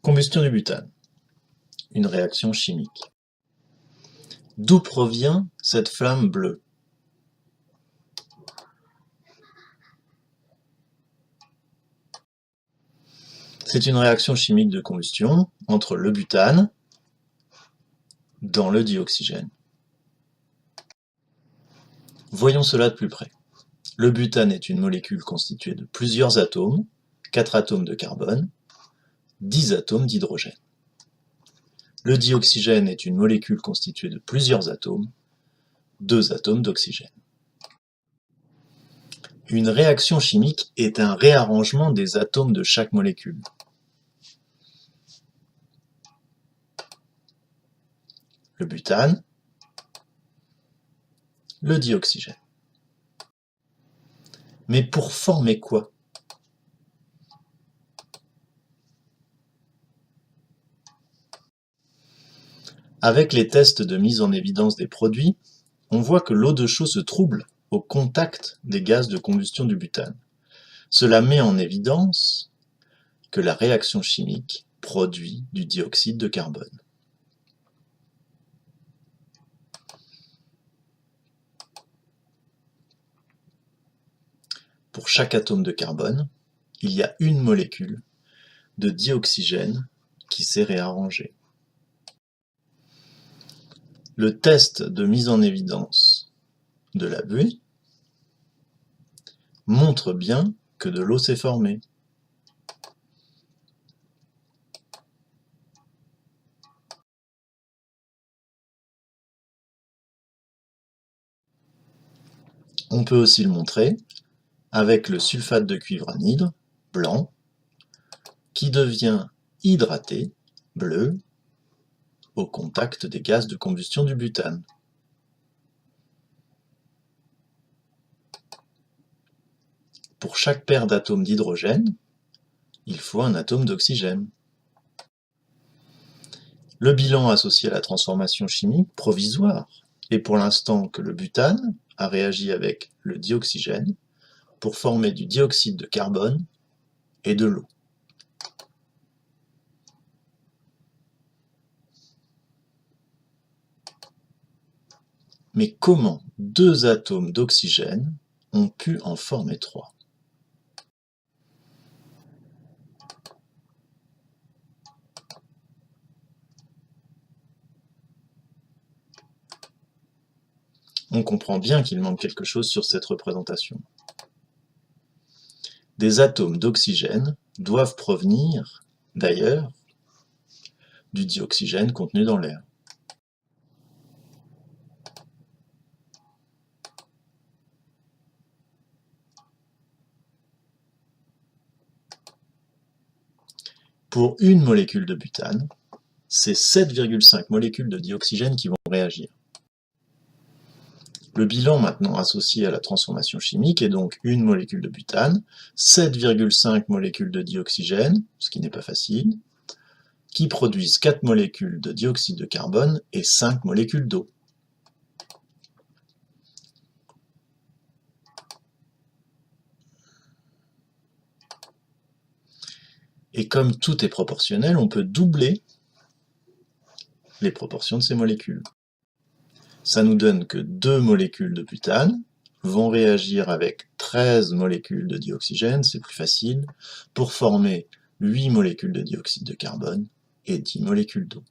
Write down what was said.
Combustion du butane, une réaction chimique. D'où provient cette flamme bleue? C'est une réaction chimique de combustion entre le butane dans le dioxygène. Voyons cela de plus près. Le butane est une molécule constituée de plusieurs atomes, 4 atomes de carbone, 10 atomes d'hydrogène. Le dioxygène est une molécule constituée de plusieurs atomes, 2 atomes d'oxygène. Une réaction chimique est un réarrangement des atomes de chaque molécule. Le butane, le dioxygène. Mais pour former quoi? Avec les tests de mise en évidence des produits, on voit que l'eau de chaux se trouble au contact des gaz de combustion du butane. Cela met en évidence que la réaction chimique produit du dioxyde de carbone. Pour chaque atome de carbone, il y a une molécule de dioxygène qui s'est réarrangée. Le test de mise en évidence de la buée montre bien que de l'eau s'est formée. On peut aussi le montrer avec le sulfate de cuivre anhydre, blanc, qui devient hydraté, bleu, au contact des gaz de combustion du butane. Pour chaque paire d'atomes d'hydrogène, il faut un atome d'oxygène. Le bilan associé à la transformation chimique provisoire est pour l'instant que le butane a réagi avec le dioxygène pour former du dioxyde de carbone et de l'eau. Mais comment 2 atomes d'oxygène ont pu en former 3? On comprend bien qu'il manque quelque chose sur cette représentation. Des atomes d'oxygène doivent provenir, d'ailleurs, du dioxygène contenu dans l'air. Pour une molécule de butane, c'est 7,5 molécules de dioxygène qui vont réagir. Le bilan maintenant associé à la transformation chimique est donc une molécule de butane, 7,5 molécules de dioxygène, ce qui n'est pas facile, qui produisent 4 molécules de dioxyde de carbone et 5 molécules d'eau. Et comme tout est proportionnel, on peut doubler les proportions de ces molécules. Ça nous donne que 2 molécules de butane vont réagir avec 13 molécules de dioxygène, c'est plus facile, pour former 8 molécules de dioxyde de carbone et 10 molécules d'eau.